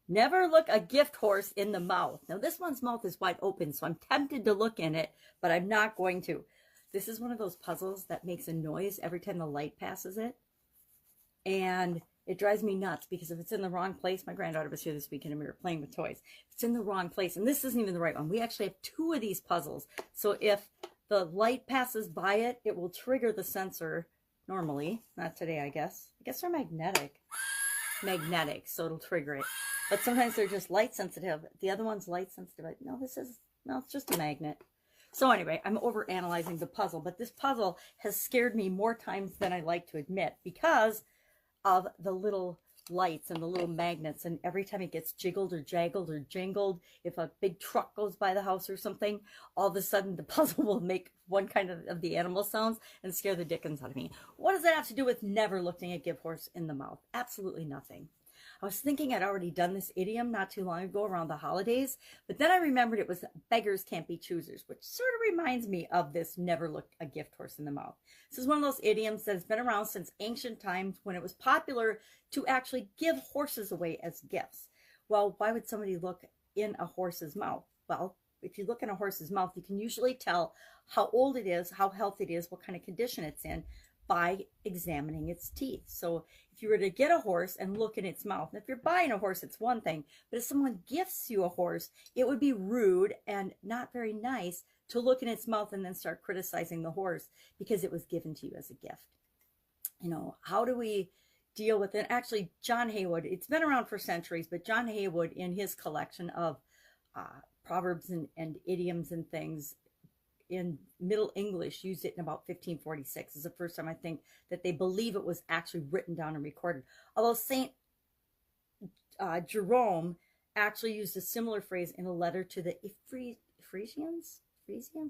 Never look a gift horse in the mouth. Now this one's mouth is wide open, so I'm tempted to look in it, but I'm not going to. This is one of those puzzles that makes a noise every time the light passes it. And it drives me nuts because if it's in the wrong place, my granddaughter was here this weekend and we were playing with toys. It's in the wrong place, and this isn't even the right one. We actually have 2 of these puzzles. So if the light passes by it, it will trigger the sensor normally. Not today, I guess. I guess they're magnetic, so it'll trigger it. But sometimes they're just light sensitive. The other one's light sensitive. No, it's just a magnet. So anyway, I'm over analyzing the puzzle, but this puzzle has scared me more times than I like to admit because of the little lights and the little magnets, and every time it gets jiggled or jaggled or jingled, if a big truck goes by the house or something, all of a sudden the puzzle will make one kind of the animal sounds and scare the dickens out of me. What does that have to do with never looking a gift horse in the mouth? Absolutely nothing. I was thinking I'd already done this idiom not too long ago around the holidays, but then I remembered it was beggars can't be choosers, which sort of reminds me of this never look a gift horse in the mouth. This is one of those idioms that has been around since ancient times when it was popular to actually give horses away as gifts. Well, why would somebody look in a horse's mouth? Well, if you look in a horse's mouth, you can usually tell how old it is, how healthy it is, what kind of condition it's in by examining its teeth. So if you were to get a horse and look in its mouth, and if you're buying a horse, it's one thing, but if someone gifts you a horse, it would be rude and not very nice to look in its mouth and then start criticizing the horse because it was given to you as a gift. You know, how do we deal with it? Actually, John Haywood, it's been around for centuries, but John Haywood, in his collection of proverbs and idioms and things in Middle English, used it in about 1546. It's the first time I think that they believe it was actually written down and recorded. Although Saint Jerome actually used a similar phrase in a letter to the Ephesians.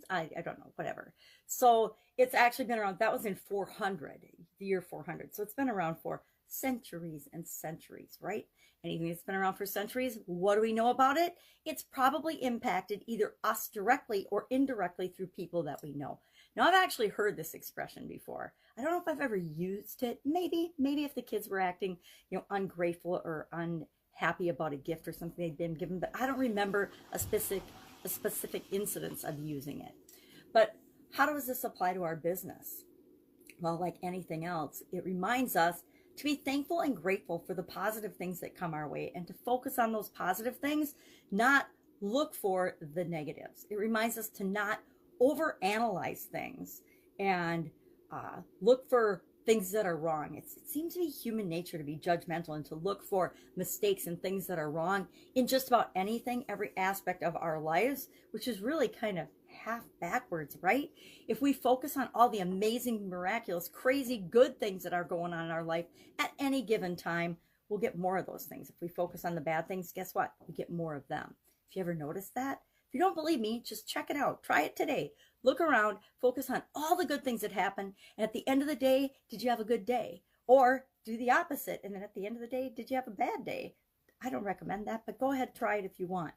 I don't know, whatever. So it's actually been around. That was in 400, the year 400. So it's been around for centuries and centuries, right? Anything that's been around for centuries, what do we know about it? It's probably impacted either us directly or indirectly through people that we know. Now, I've actually heard this expression before. I don't know if I've ever used it. Maybe if the kids were acting, ungrateful or unhappy about a gift or something they'd been given, but I don't remember a specific incidence of using it. But how does this apply to our business? Well, like anything else, it reminds us to be thankful and grateful for the positive things that come our way and to focus on those positive things, not look for the negatives. It reminds us to not overanalyze things and look for things that are wrong. It seems to be human nature to be judgmental and to look for mistakes and things that are wrong in just about anything, every aspect of our lives, which is really kind of half backwards, right? If we focus on all the amazing, miraculous, crazy, good things that are going on in our life at any given time, we'll get more of those things. If we focus on the bad things, guess what? We get more of them. If you ever noticed that? If you don't believe me, just check it out. Try it today. Look around, focus on all the good things that happen, and at the end of the day, did you have a good day? Or do the opposite, and then at the end of the day, did you have a bad day? I don't recommend that, but go ahead, try it if you want.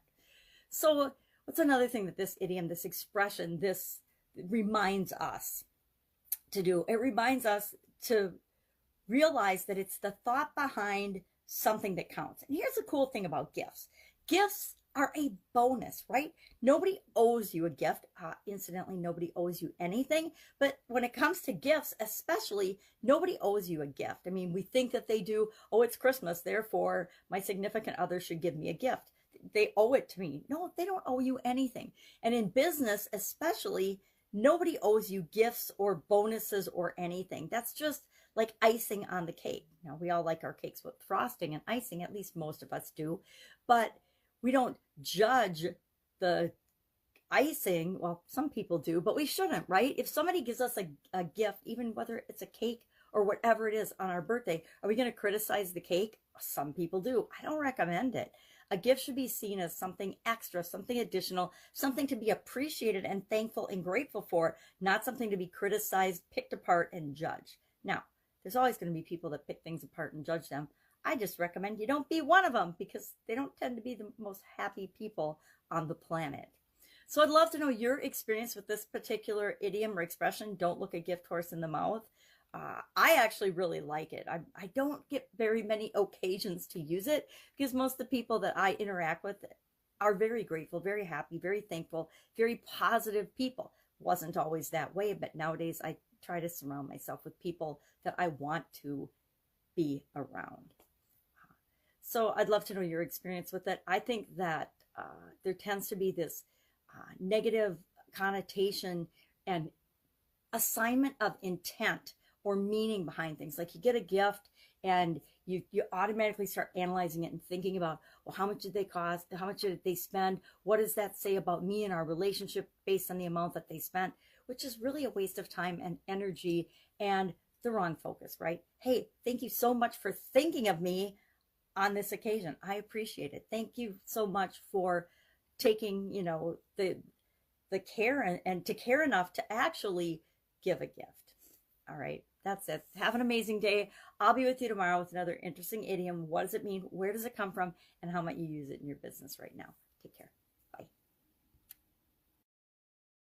So what's another thing that this idiom, this expression, this reminds us to do? It reminds us to realize that it's the thought behind something that counts. And here's the cool thing about gifts. Gifts are a bonus, right? Nobody owes you a gift. Incidentally, nobody owes you anything. But when it comes to gifts, especially, nobody owes you a gift. I mean, we think that they do. Oh, it's Christmas, therefore my significant other should give me a gift. They owe it to me. No, they don't owe you anything. And in business, especially, nobody owes you gifts or bonuses or anything. That's just like icing on the cake. Now, we all like our cakes with frosting and icing, at least most of us do. But we don't judge the icing. Well, some people do, but we shouldn't, right? If somebody gives us a gift, even whether it's a cake or whatever it is on our birthday, are we going to criticize the cake? Some people do. I don't recommend it. A gift should be seen as something extra, something additional, something to be appreciated and thankful and grateful for, not something to be criticized, picked apart, and judged. Now, there's always going to be people that pick things apart and judge them. I just recommend you don't be one of them because they don't tend to be the most happy people on the planet. So I'd love to know your experience with this particular idiom or expression. Don't look a gift horse in the mouth. I actually really like it. I don't get very many occasions to use it because most of the people that I interact with are very grateful, very happy, very thankful, very positive people. Wasn't always that way, but nowadays I try to surround myself with people that I want to be around. So I'd love to know your experience with it. I think that there tends to be this negative connotation and assignment of intent or meaning behind things. Like you get a gift and you automatically start analyzing it and thinking about, well, how much did they cost? How much did they spend? What does that say about me and our relationship based on the amount that they spent? Which is really a waste of time and energy and the wrong focus, right? Hey, thank you so much for thinking of me on this occasion. I appreciate it. Thank you so much for taking, the care and to care enough to actually give a gift. All right. That's it. Have an amazing day. I'll be with you tomorrow with another interesting idiom. What does it mean? Where does it come from? And how might you use it in your business right now? Take care.